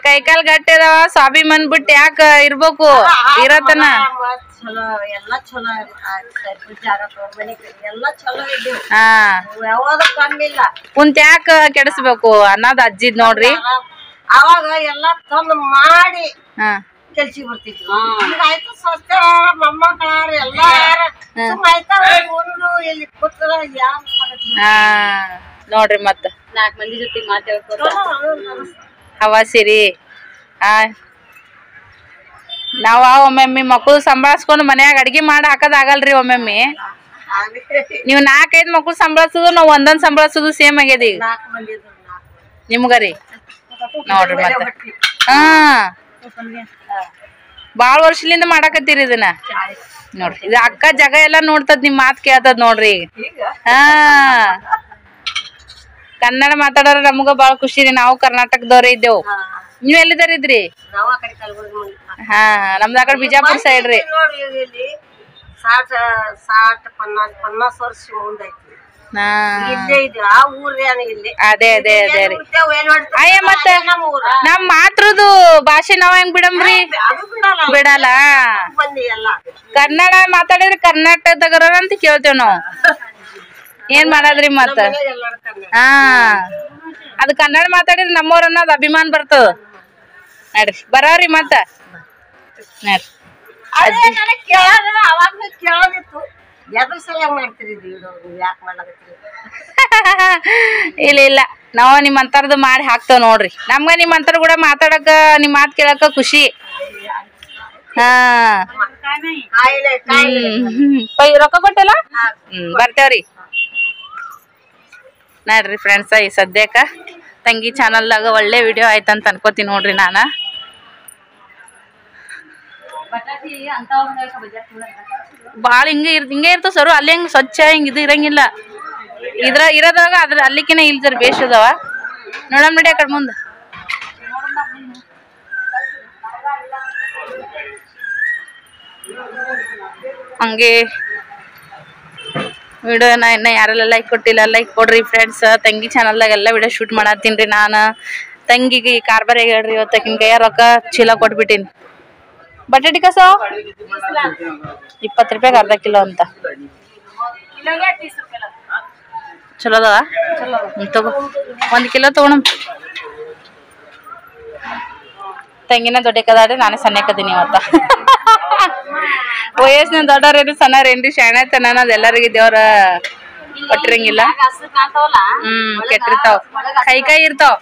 ಕೈಕಾಲ್ ಗಟ್ಟಿ ಅದಾವ ಸ್ವಾಭಿಮಾನ್ ಬಿಟ್ಟು ಯಾಕ ಇರ್ಬೇಕು ಇರತನ ಹಾ ಕುಂತ ಯಾಕ ಕೆಡಿಸ್ಬೇಕು ಅನ್ನೋದ್ ಅಜ್ಜಿದ್ ನೋಡ್ರಿ ಅವಾಗ ಎಲ್ಲಾ ತಂದ್ ಮಾಡಿ ಹಾ ಕೆಲ್ಸಿ ಬರ್ತಿದ್ವಿ ಈಗ ಆಯ್ತು ಸ್ವಸ್ಥ ಮೊಮ್ಮಕ್ಕಳಾರ ಎಲ್ಲಾರ ಇಲ್ಲಿ ಕೂತ್ರ ಹಾ ನೋಡ್ರಿ ಮತ್ತ 4 ಮಂದಿ ಜೊತೆ ಮಾತಾಡ್ಕೋತ ಹವಾಸಿರಿ ಆ ನಾವ ಒಮ್ಮೊಮ್ಮೆ ಮಕ್ಕಳು ಸಂಭಾಳಿಸ್ಕೊಂಡು ಮನ್ಯಾಗ ಅಡ್ಗಿ ಮಾಡಿ ಹಾಕದ್ ಆಗಲ್ರಿ ಒಮ್ಮೊಮ್ಮೆ ನೀವ್ 4-5 ಮಕ್ಕಳು ಸಂಭಾಳಿಸೋದು ನಾವ್ ಒಂದೊಂದ್ ಸಂಭಾಳಿಸೋದು ಸೇಮ್ ಆಗ್ಯದ ಈಗ ನಿಮ್ಗರಿ ನೋಡ್ರಿ ಮತ್ತ ಹಾ ಬಾಳ ವರ್ಷಲಿಂದ ಮಾಡಾಕತ್ತೀರಿ ಇದನ್ನ ನೋಡ್ರಿ ಇದು ಅಕ್ಕ ಜಗ ಎಲ್ಲಾ ನೋಡ್ತದ ನಿಮ್ ಮಾತ್ ಕೇಳ್ತದ ನೋಡ್ರಿ ಈಗ ಹಾ ಕನ್ನಡ ಮಾತಾಡೋರ ನಮಗ ಬಾಳ ಖುಷಿ ರೀ ನಾವು ಕರ್ನಾಟಕದವ್ರೇ ಇದ್ದೇವು ನೀವ್ ಎಲ್ಲಿದಾರಿದ್ರಿ ಹಾ ನಮ್ದ ಆ ಕಡೆ ಬಿಜಾಪುರ ಸೈಡ್ ರೀ 50 ವರ್ಷ ಮುಂದೈತಿ ಅದೇ ಅದೇ ಅದೇ ರೀ ಅಯ್ಯ ಮತ್ತ ನಮ್ ಮಾತ್ರದು ಭಾಷೆ ನಾವ್ ಹೆಂಗ್ ಬಿಡಮ್ರಿ ಬಿಡಲ್ಲ ಕನ್ನಡ ಮಾತಾಡಿದ್ರೆ ಕರ್ನಾಟಕದಗರ ಅಂತ ಕೇಳ್ತೇವ್ ನಾವ್ ಏನ್ ಮಾಡದ್ರಿ ಮತ್ತ ಹಾ ಅದ್ ಕನ್ನಡ ಮಾತಾಡಿದ್ರೆ ನಮ್ಮವ್ರ ಅನ್ನೋದ್ ಅಭಿಮಾನ ಬರ್ತದ ನಡ್ರಿ ಬರಾವ್ರಿ ಮತ್ತ ನಡ್ರಿ ಇಲ್ಲ ಇಲ್ಲ ನಾವ್ ನಿಮ್ಮಂತರದು ಮಾಡಿ ಹಾಕ್ತೇವ್ ನೋಡ್ರಿ ನಮ್ಗ ನಿಮ್ಮಂತರ ಕೂಡ ಮಾತಾಡಕ ನಿಮ್ ಮಾತ್ ಕೇಳಕ ಖುಷಿ ಹಾ ರೊಕ್ಕ ಕೊಟ್ಟಿಲ್ಲ ಬರ್ತೇವ್ರಿ ನೋಡ್ರಿ ಫ್ರೆಂಡ್ಸ್ ಈ ಸದ್ಯಕ್ಕ ತಂಗಿ ಚಾನಲ್ದಾಗ ಒಳ್ಳೆ ವಿಡಿಯೋ ಆಯ್ತಂತ ಅನ್ಕೋತೀನಿ ನೋಡ್ರಿ ನಾನ ಬಾಳ ಹಿಂಗೆ ಇರ್ತವ ಸರ್ ಅಲ್ಲಿ ಹೆಂಗ್ ಸ್ವಚ್ಛ ಹಿಂಗ ಇದು ಇರಂಗಿಲ್ಲ ಇದ್ರ ಇರೋದಾಗ ಅದ್ರ ಅಲ್ಲಿಕಿನ ಇಲ್ದರ್ ಬೇಷ್ ಅದಾವ ನೋಡಮ್ ನಡಿ ಆ ಕಡೆ ಮುಂದ ಹಂಗೆ ವಿಡಿಯೋನ ಇನ್ನ ಯಾರೆಲ್ಲ ಲೈಕ್ ಕೊಟ್ಟಿಲ್ಲ ಲೈಕ್ ಕೊಡ್ರಿ ಫ್ರೆಂಡ್ಸ್ ತಂಗಿ ಚಾನಲ್ದಾಗ ಎಲ್ಲ ವಿಡಿಯೋ ಶೂಟ್ ಮಾಡತ್ತೀನ್ರಿ ನಾನು ತಂಗಿಗೆ ಕಾರ್ಬಾರ್ ಹೇಳ್ರಿ ಇವತ್ತಕಿನ ಕೈಯ ರೊಕ್ಕ ಚೀಲ ಕೊಟ್ಬಿಟ್ಟಿನಿ ಬಟಾಟಿ ಕಸ 20 ರೂಪಾಯಿಗೆ ಅರ್ಧ ಕಿಲೋ ಅಂತ ಚಲೋ ಅದಾವ ತಗೋ 1 ಕಿಲೋ ತಗೋಣ. ತಂಗಿನ ದೊಡ್ಡಕದಾಡ್ರಿ, ನಾನೇ ಸಣ್ಣಕದೀನಿ ಇವತ್ತ. ವಯಸ್ಸಿನ ದೊಡ್ಡವ್ರೇನು ಸಣ್ಣರೇನ್ರಿ, ಶಾಣೆತನ ಅನ್ನೋದು ಎಲ್ಲರಿಗೆ ದೇವ್ರ ಕೊಟ್ಟಿರಂಗಿಲ್ಲ. ಕೆಟ್ಟಿರ್ತಾವ, ಕೈ ಇರ್ತಾವ.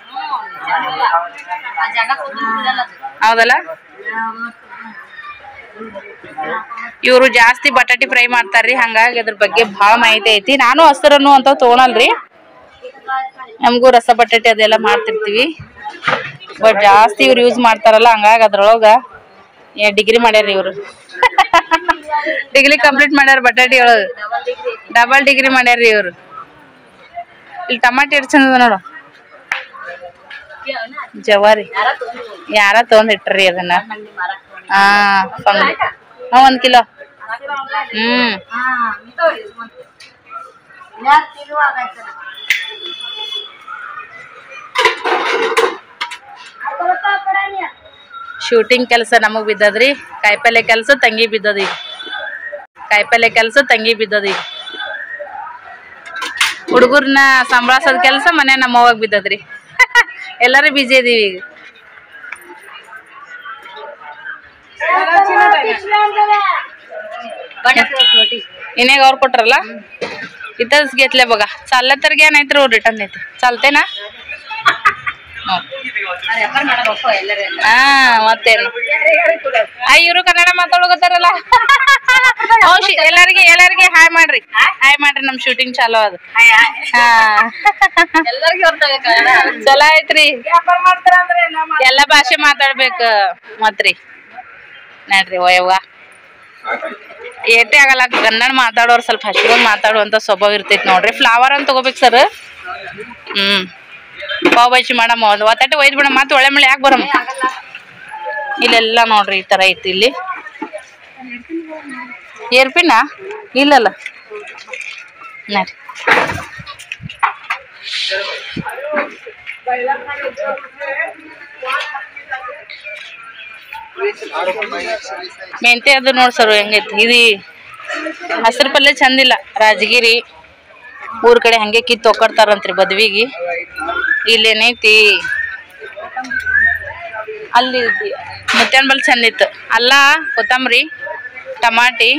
ಹೌದಲ್ಲ, ಇವ್ರು ಜಾಸ್ತಿ ಬಟಾಟಿ ಫ್ರೈ ಮಾಡ್ತಾರ್ರಿ, ಹಂಗಾಗಿ ಅದ್ರ ಬಗ್ಗೆ ಭಾಳ ಮಾಹಿತಿ ಐತಿ. ನಾನು ಹಸಿರನ್ನು ಅಂತ ತಗೊಳಲ್ರಿ, ನಮಗೂ ರಸ ಬಟಾಟಿ ಅದೆಲ್ಲ ಮಾಡ್ತಿರ್ತೀವಿ. ಬಟ್ ಜಾಸ್ತಿ ಇವ್ರು ಯೂಸ್ ಮಾಡ್ತಾರಲ್ಲ, ಹಂಗಾಗಿ ಅದ್ರೊಳಗ ಡಿಗ್ರಿ ಮಾಡ್ಯಾರ ಇವ್ರು. ಡಿಗ್ರಿ ಕಂಪ್ಲೀಟ್ ಮಾಡ್ಯಾರ ಬಟಾಟಿ ಒಳಗ, ಡಬಲ್ ಡಿಗ್ರಿ ಮಾಡ್ಯಾರ್ರಿ ಇವ್ರು. ಇಲ್ಲಿ ಟಮಾಟಿ ಎಷ್ಟು ಚಂದ ನೋಡು, ಜವಾರಿ ಯಾರ ತಗೊಂಡಿಟ್ರಿ ಅದನ್ನ. 1 ಕಿಲೋ. ಶೂಟಿಂಗ್ ಕೆಲಸ ನಮಗ್ ಬಿದ್ದದ್ರಿ, ಕಾಯಿಪಲ್ಲೆ ಕೆಲಸ ತಂಗಿ ಬಿದ್ದದ. ಕಾಯಿಪಲ್ಲೆ ಕೆಲಸ ತಂಗಿ ಬಿದ್ದದ. ಹುಡುಗರ್ನ ಸಂಭಾಳ್ಸೋದ್ ಕೆಲಸ ಮನೆ ನಮ್ಮವಾಗ ಬಿದ್ದದ್ರಿ. ಎಲ್ಲರೂ ಬಿಜಿ ಇದೀವಿ ಈಗ. इन्हें और ಕೊಟ್ರಲ್ಲ इथंच घेतले बघा. चाललं तर घ्या, नाहीतर रिटर्न देते. चालते ना? ಮತ್ತೇನು ಇವರು ಕನ್ನಡ ಮಾತಾಡೋಗತ್ತಾರಲ್ಲ. ಎಲ್ಲರಿಗೆ ಹಾಯ್ ಮಾಡ್ರಿ, ಹಾಯ್ ಮಾಡ್ರಿ. ನಮ್ ಶೂಟಿಂಗ್ ಚಾಲೋ ಅದು. ಚಲೋ ಐತ್ರಿ, ಎಲ್ಲಾ ಭಾಷೆ ಮಾತಾಡ್ಬೇಕು ಮತ್ರಿ. ನೋಡ್ರಿ ಓಯವ್ವ, ಏಟೇ ಆಗಲ್ಲ, ಕನ್ನಡ ಮಾತಾಡೋರು ಸ್ವಲ್ಪ ಹಚ್ಕೊಂಡ್ ಮಾತಾಡುವಂತ ಸ್ವಭಾವ ಇರ್ತೈತಿ ನೋಡ್ರಿ. ಫ್ಲವರ್ ಅಂತ ತಗೋಬೇಕು ಸರ್. ಪಾವ್ ಭಾಜಿ ಮಾಡಮ್ಮ, ಒತ್ತಾಟೆ ಒಯ್ದು ಬಿಡ, ಮತ್ತೆ ಒಳ್ಳೆ ಮಳೆ ಯಾಕೆ ಬರಮ್ಮ. ಇಲ್ಲೆಲ್ಲ ನೋಡ್ರಿ ಈ ತರ ಐತಿ. ಇಲ್ಲಿ ಏರ್ಪಿನ ಇಲ್ಲಲ್ಲ ನೋಡ್ರಿ. ಮೆಂತೆ ಅದು ನೋಡ್ ಸರ್ ಹೆಂಗೈತಿ. ಇದು ಹಸಿರು ಪಲ್ಯ ಚಂದಿಲ್ಲ. ರಾಜಗಿರಿ ಊರ್ ಕಡೆ ಹಂಗೆ ಕಿತ್ತು ಒಕ್ಕಡ್ತಾರಂತ್ರಿ ಬದ್ವಿಗಿ. ಇಲ್ಲೇನೈತಿ, ಅಲ್ಲಿ ಮುತ್ಯಾನ್ ಬಲ್ ಚಂದ ಇತ್ತು. ಅಲ್ಲ, ಕೊತ್ತಂಬರಿ, ಟಮಾಟಿ,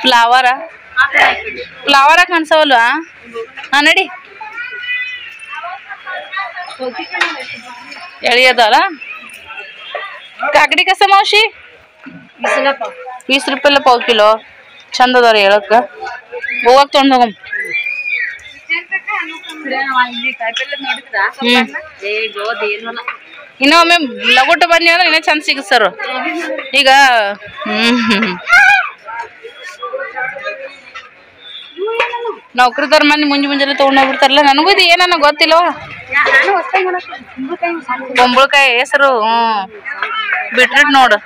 ಫ್ಲವರ ಕಾಣಿಸವಲ್ವ. ನಡಿ ಎಳಿಯದಲ್ಲ. काकडी कसं मावशी? 20 रुपयाला पाव किलो. छंद अदाव्री ಹೇಳಕ್ಕ. ಗೋವಾಗ ತೊಗೊಂಡ್ ಹೋಗಮ್. ಇನ್ನೊಮ್ಮೆ ಲಗುಟ್ಟು ಬನ್ನಿ ಅಂದ್ರೆ ಇನ್ನೂ ಚಂದ ಸಿಗುತ್ತೆ ಸರ್. ಈಗ ನೌಕರಿದವ್ರ ಮಂದಿ ಮುಂಜಾನೆ ತಗೊಂಡೋಗ್ಬಿಡ್ತಾರಲ್ಲ. ನನಗೂ ಇದು ಏನನ್ನ ಗೊತ್ತಿಲ್ವ. ಕುಂಬಳಕಾಯಿ ಹೆಸರು ಬಿಟ್ರಿಟ್ ನೋಡು.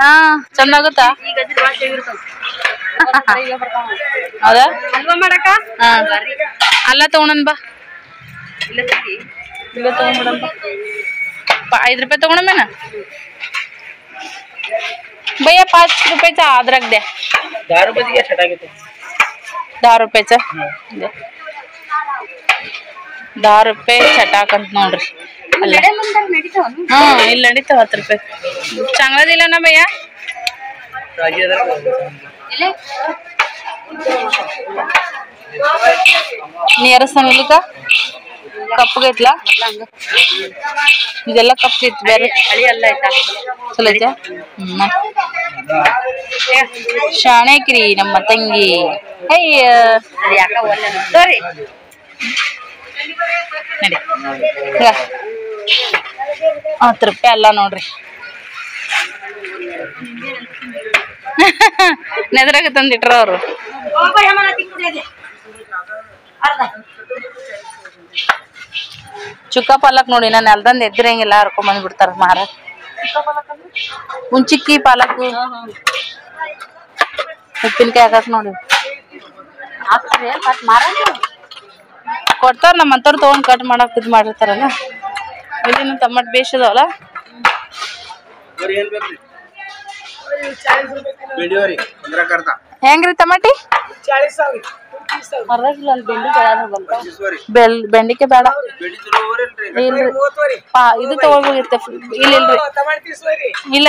ಹಾ, ಚಂದ ಆಗುತ್ತಾ? ಹೌದಾ? ಅಲ್ಲ ತಗೊಂಡ್ ಬಾ. ಇಲ್ಲ ತಗೊಂಡ್ಬಿಡಮ್ ಬಾ. 5 रुपये तगोण भैया 5 रुपयाचा अद्रक द्या. 10 रुपयाची घ्या, छटा घेतो. 10 रुपयाचा 10 रुपये छटाक ಅಂತ ನೋಡ್ರಿ. ಇಲ್ಲಿ ನಡೀತಾವ 10 रुपये. चांगला ना भैया. नीरसन का कप्प घेतला. ಇದೆಲ್ಲ ಕಪ್ ಇತ್ತು ಬೇರೆ. ಹಳಿ ಅಲ್ಲ ಆಯ್ತಾ? ಚಲೋ ಐತಾ? ಶಾಣೆಕ್ರಿ ನಮ್ಮ ತಂಗಿ. ಅಯ್ಯ ಯಾಕ ಒಳ್ಳೆ ಸರಿ ನಡಿ. 10 ರೂಪಾಯಿ ಅಲ್ಲ ನೋಡ್ರಿ. ನೆದ್ರಾಗ ತಂದಿಟ್ರ ಅವರು. ಚುಕ್ಕ ಪಾಲಕ್ ನೋಡಿ, ನಾನು ನೆಲ್ದಂದ್ ಎದ್ದಿರಂಗಿಲ್ಲ, ಹರ್ಕೊಂಡ್ ಬಂದ್ ಬಿಡ್ತಾರ ಮಾರ. ಮುಂಚಿಕ್ಕಿ ಪಾಲಕ್, ಉಪ್ಪಿನಕಾಯಿ ಹಾಕಕ್ ನೋಡಿ ಕೊಡ್ತಾರ. ನಮ್ಮಂತವ್ರು ತಗೊಂಡ್ ಕಟ್ ಮಾಡಕ್ ಇದ್ ಮಾಡಿರ್ತಾರಲ್ಲ. ಇಲ್ಲಿನ ಟಮಾಟ್ ಬೇಸ್ ಅದಾವಲ್ಲ. ಹೆಂಗ್ರಿ ಟಮಾಟಿ? ಅರ್ಧ ಕಿಲೋ ಅಲ್ಲಿ ಬೆಂಡಿಕೆ ಬೇಡ ಇಲ್ರಿ ಇದು ತಗೊಳ್ಬೇಕಿತ್ತ ಇಲ್ಲ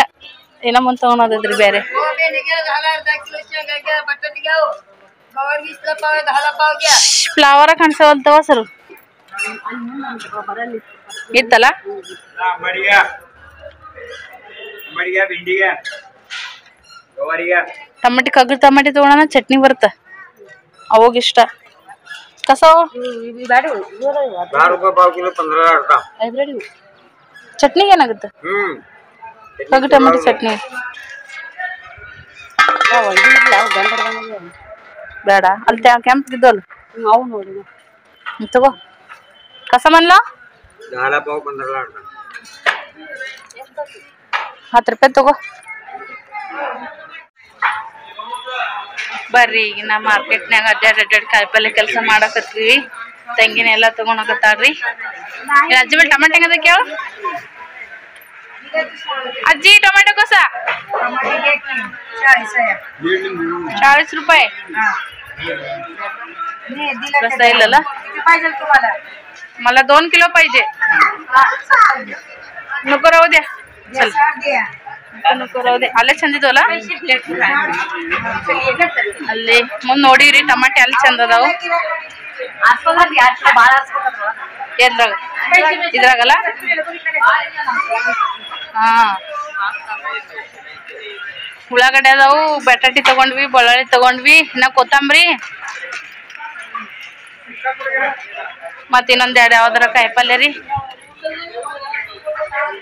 ಏನ ಮುಂದ್ ತಗೊಳೋದ್ರಿ ಬೇರೆ ಫ್ಲವರ್ ಕಾಣಿಸೋಲ್ತವ ಸರ್ ಇತ್ತಲ್ಲ ಟಮಾಟಿ ಕಗ್ಗು ಟಮಾಟಿ ತಗೊಳೋಣ ಚಟ್ನಿ ಬರುತ್ತ ಅವಾಗ ಇಷ್ಟ ಕಸಾವು ಚಟ್ನಿಗೆ ಏನಾಗುತ್ತೆ ಕಗ್ಗು ಟಮಾಟಿ ಚಟ್ನಿ ಬೇಡ ಅಲ್ಲಿ ಕೆಂಪ್ ಇದ್ದಲ್ಲ ಅವು ನೋಡಿ ತಗೋ ಕಸ ಮನ್ಲ 10 ರೂಪಾಯಿ ತಗೋ ಬರ್ರಿ ಈಗ ನಾ ಮಾರ್ಕೆಟ್ನಾಗ ಅಡ್ಡಾಡ್ ಕಾಯಿಪಲ್ಲೆ ಕೆಲಸ ಮಾಡಕತ್ತೀವಿ ತಂಗಿನ ಎಲ್ಲ ತಗೊಂಡೋಗತ್ತಾಳ್ರಿ ಅಜ್ಜಿ ಮೇಲೆ ಟಮಾಟೆ ಹೆಂಗದ ಕೇಳು ಅಜ್ಜಿ ಟೊಮೆಟೊ ಕೋಸ 40 रुपये रस्ता इल्लला मला 2 किलो पाहिजे नको राहू द्या चल नको राहू द्या ಅಲ್ಲೇ ಚಂದಿದ್ವಲ್ಲ ಅಲ್ಲಿ ಮುಂದೆ ನೋಡಿರಿ ಟಮಾಟೆ ಅಲ್ಲಿ ಚಂದ ಅದಾವು ಎದ್ರಾಗ ಇದ್ರಾಗಲ್ಲ ಹಾ ಉಳ್ಳಾಗಡ್ಡೆ ಅದಾವು ಬಟಾಟಿ ತಗೊಂಡ್ವಿ ಬೆಳ್ಳುಳ್ಳಿ ತಗೊಂಡ್ವಿ ಇನ್ನ ಕೊತ್ತಂಬರಿ ಮತ್ತೆ ಇನ್ನೊಂದ್ ಎರಡು ಯಾವ್ದಾರ ಕಾಯಿಪಲ್ಯ ರೀ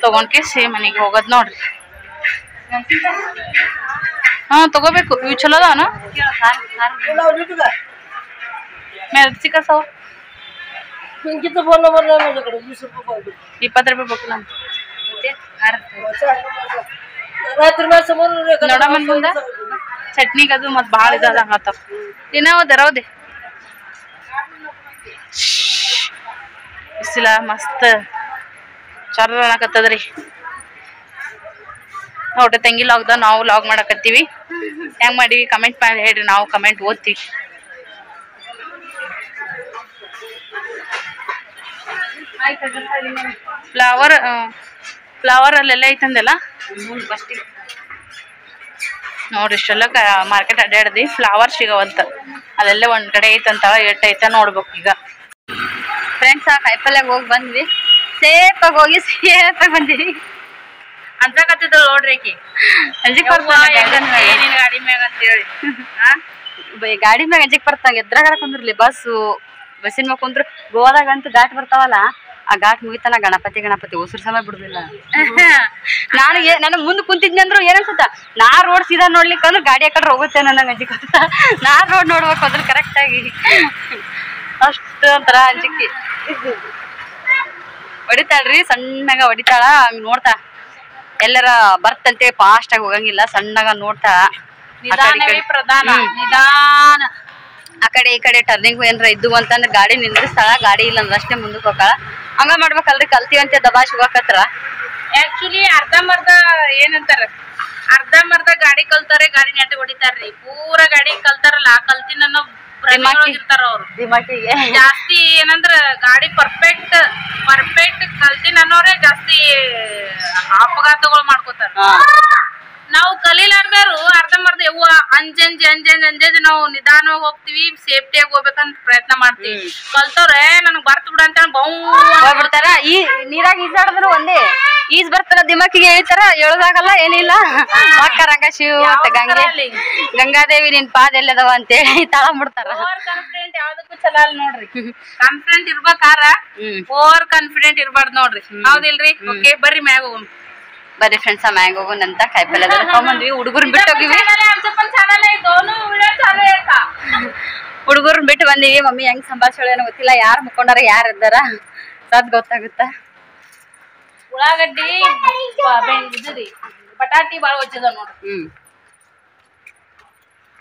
ತಗೊಂಡ್ಕೇಸಿ ಮನೆಗೆ ಹೋಗೋದ್ ನೋಡ್ರಿ ಹಾ ತಗೋಬೇಕು ಇವು ಚಲೋ ಅದಾವನ ಮಿರ್ಚಿ ಕಸಾವ 20 ರೂಪಾಯಿ ಬೇಕು ನಮ್ಗೆ ನೋಡಮ್ಮ ಮುಂದ ಚಟ್ನಿಗೆ ಅದು ಮತ್ ಭಾಳ ಇದಾದಂಗತ್ತಾವ ಇನ್ನ ದರವ್ದೆ ಬಿಸಿಲ ಮಸ್ತ್ ಚರ್ರ ಅನ್ನಕತ್ತದ್ರಿ ನೋಡ್ರಿ ತಂಗಿ ಲಾಗ್ದ ನಾವು ಲಾಗ್ ಮಾಡಕತ್ತೀವಿ ಹೆಂಗ್ ಮಾಡಿವಿ ಕಮೆಂಟ್ ಮಾಡಿ ಹೇಳ್ರಿ ನಾವು ಕಮೆಂಟ್ ಓದ್ತೀವಿ ಫ್ಲವರ್ ಅಲ್ಲೆಲ್ಲ ಐತಂದೆಲ್ಲ ನೋಡ್ರಿ ಇಷ್ಟೆಲ್ಲ ಮಾರ್ಕೆಟ್ ಅಡ್ಡಾಡ್ದಿ ಫ್ಲವರ್ ಸಿಗವಂತ ಅಲ್ಲೆಲ್ಲ ಒಂದ್ ಕಡೆ ಐತಂತ ಎಷ್ಟ್ ಐತ ನೋಡ್ಬೇಕು ಈಗ ಫ್ರೆಂಡ್ಸ್ ಕಾಯಿಪಲ್ಯಾಗ ಹೋಗಿ ಬಂದ್ವಿ ಸೇಫ್ ಆಗಿ ಹೋಗಿ ಸೇಫ್ ಆಗಿ ಬಂದಿವಿ ಅಂತ ಕತ್ತಿದ್ದಳು ನೋಡ್ರಿ ಆಕಿ ಅಂಜಿಕ್ ಗಾಡಿ ಮ್ಯಾಗ ಅಂತ ಹೇಳಿ ಗಾಡಿ ಮ್ಯಾಗ ಅಂಜಿಕ್ ಬರ್ತಾಗ ಎದ್ರಾಗಾರ ಕುಂದ್ರಲಿ ಬಸ್ಸಿನ ಮ್ಯಾಗ ಕುಂದ್ರು ಗೋವಾದಾಗಂತೂ ಘಾಟ್ ಬರ್ತಾವಲ್ಲ ಆ ಘಾಟ್ ಮುಗಿತಾನ ಗಣಪತಿ ಉಸಿರು ಸಮಯ ಬಿಡುದಿಲ್ಲ ನಾನು ನನಗ್ ಮುಂದ್ ಕುಂತಿದ್ನಿ ಅಂದ್ರು ಏನ್ ಅನ್ಸುತ್ತ ನಾ ರೋಡ್ ಸೀದಾ ನೋಡ್ಲಿಕ್ಕೆ ಅಂದ್ರೆ ಗಾಡಿ ಆ ಕಡೆ ಹೋಗುತ್ತೆ ನನಗೆ ಅಂಜಿಕ್ ಗೊತ್ತಾ ನಾ ರೋಡ್ ನೋಡ್ಬೇಕು ಅದ್ರ ಕರೆಕ್ಟ್ ಆಗಿ ಅಷ್ಟು ಒಂಥರ ಅಂಜಿಕಿ ಹೊಡಿತಾಳ್ರಿ ಸಣ್ಣಗ ಹೊಡಿತಾಳ ಹಂಗ ನೋಡ್ತಾ ಎಲ್ಲರ ಬರ್ತಂತೆ ಫಾಸ್ಟ್ ಆಗಿ ಹೋಗಂಗಿಲ್ಲ ಸಣ್ಣಗ ನೋಡ್ತಾ ಪ್ರಧಾನ ನಿಧಾನ ಆ ಕಡೆ ಈ ಕಡೆ ಟರ್ನಿಂಗ್ ಏನ್ರ ಇದ್ದು ಅಂತಂದ್ರೆ ಗಾಡಿ ನಿಂದ್ರಿಸ್ತಾಳ ಗಾಡಿ ಇಲ್ಲ ಅಂದ್ರೆ ಅಷ್ಟೇ ಮುಂದಕ್ಕೆ ಹೋಗಾಳ ಹಂಗ ಮಾಡ್ಬೇಕಲ್ರಿ ಕಲ್ತೀವಂತೆ ದಬಾಶ್ ಹೋಗಕತ್ರ ಆಕ್ಚುಲಿ ಅರ್ಧಂಬರ್ಧ ಏನಂತಾರ ಅರ್ಧಂಬರ್ಧ ಗಾಡಿ ಕಲ್ತಾರೆ ಗಾಡಿ ನೆಟ್ಟ ಹೊಡಿತಾರ್ರಿ ಪೂರಾ ಗಾಡಿ ಕಲ್ತಾರಲ್ಲ ಕಲ್ತಿನ ಇರ್ತಾರ ಅವ್ರು ದಿಮಾಕಿಗೆ ಜಾಸ್ತಿ ಏನಂದ್ರ ಗಾಡಿ ಪರ್ಫೆಕ್ಟ್ ಕಲ್ತಿನ ಅನ್ನೋರೇ ಜಾಸ್ತಿ ಅಪಘಾತಗಳು ಮಾಡ್ಕೋತಾರ ನಾವು ಕಲೀಲಾರ್ದಾರು ಅರ್ಧಂಬರ್ಧ ಯವ್ವ ಅಂಜಂಜ್ ನಾವು ನಿಧಾನವಾಗಿ ಹೋಗ್ತಿವಿ ಸೇಫ್ಟಿಯಾಗಿ ಹೋಗ್ಬೇಕಂತ ಪ್ರಯತ್ನ ಮಾಡ್ತೀವಿ ಕಲ್ತವ್ರೆ ನನಗ್ ಬರ್ತ್ ಬಿಡ ಅಂತ ಹೋಗ್ಬಿಡ್ತಾರ ಈ ನೀರಾಗ ಈಜಾಡಿದ್ರು ಒಂದೇ ಈಜ್ ಬರ್ತಾರ ದಿಮಾಕಿಗೆ ಹೇಳ್ತಾರ ಹೇಳೋದಾಗಲ್ಲ ಏನಿಲ್ಲ ರಂಗ ಶಿವ ಮತ್ತೆ ಗಂಗಾದೇವಿ ನಿನ್ ಪಾದ ಎಲ್ಲದವ ಅಂತೇಳಿ ತಳಂಬಿಡ್ತಾರ ಕಾನ್ಫಿಡೆಂಟ್ ಯಾವ್ದಕ್ಕೂ ಚಲೋ ಅಲ್ಲ ನೋಡ್ರಿ ಕಾನ್ಫಿಡೆಂಟ್ ಇರ್ಬೇಕಾರ ಓವರ್ ಕಾನ್ಫಿಡೆಂಟ್ ಇರ್ಬಾರ್ದು ನೋಡ್ರಿ ಹೌದಿಲ್ರಿ ಓಕೆ ಬರ್ರಿ ಮ್ಯಾಗ ಹೋಗೋಣ ಬರ್ರಿ ಫ್ರೆಂಡ್ಸ್ ಮ್ಯಾಂಗ ಹೋಗೋಣಂತ ಕಾಯಿಪಲ್ಲೆ ತಗೊಂಡ್ಬಂದ್ವಿ ಹುಡುಗರ್ನ ಬಿಟ್ಟು ಹೋಗಿವಿ ಹುಡುಗರ್ನ ಬಿಟ್ಟು ಬಂದಿವಿ ಮಮ್ಮಿ ಹೆಂಗ್ ಸಂಭಾಷಣೆ ಗೊತ್ತಿಲ್ಲ ಯಾರು ಮುಕ್ಕೊಂಡಾರ ಯಾರು ಇದ್ದಾರ ಸದ್ ಗೊತ್ತಾಗುತ್ತ ಉಳ್ಳಾಗಡ್ಡಿ ಬಟಾಟಿ ಬಾಳ ಒಜ್ಜದ ನೋಡ್ರಿ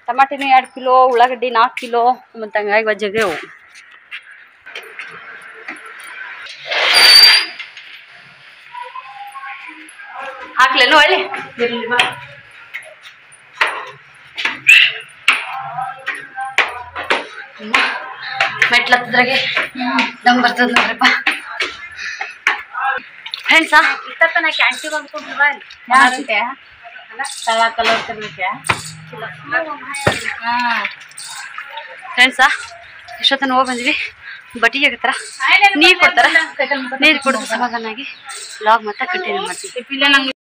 ಟಮಾಟಿನೂ 2 ಕಿಲೋ ಉಳ್ಳಾಗಡ್ಡಿ 4 ಕಿಲೋ ಮತ್ತೆ ಹಂಗಾಗಿ ವಜ್ಜಗೆವು ಹಾಕ್ಲೇನು ಒಳ್ಳೆ ಮೆಟ್ಲತ್ತದ್ರಾಗೆ ದಮ್ ಬರ್ತದ ನೋಡ್ರಿಪ್ಪ ಫ್ರೆಂಡ್ಸಾ. ಇಷ್ಟೊತ್ತನ ಕ್ಯಾಂಟೀನ್ ಬಂದ್ಕೊಂಡ್ವಾ ತಳ ಕಲರ್ ತಿರ್ಲಿಕ್ಕೆ ಫ್ರೆಂಡ್ಸಾ ಎಷ್ಟೊತ್ತನ ಹೋಗಿ ಬಂದ್ವಿ. ಬಟ್ಟಿಗೆ ಆಗತ್ತಾರ ನೀರು ಕೊಡ್ತಾರ, ನೀರು ಕುಡಿದು ಸಮಾಧಾನಾಗಿ ವ್ಲಾಗ್ ಮತ್ತೆ ಕಂಟಿನ್ಯೂ ಮಾಡ್ತೀವಿ.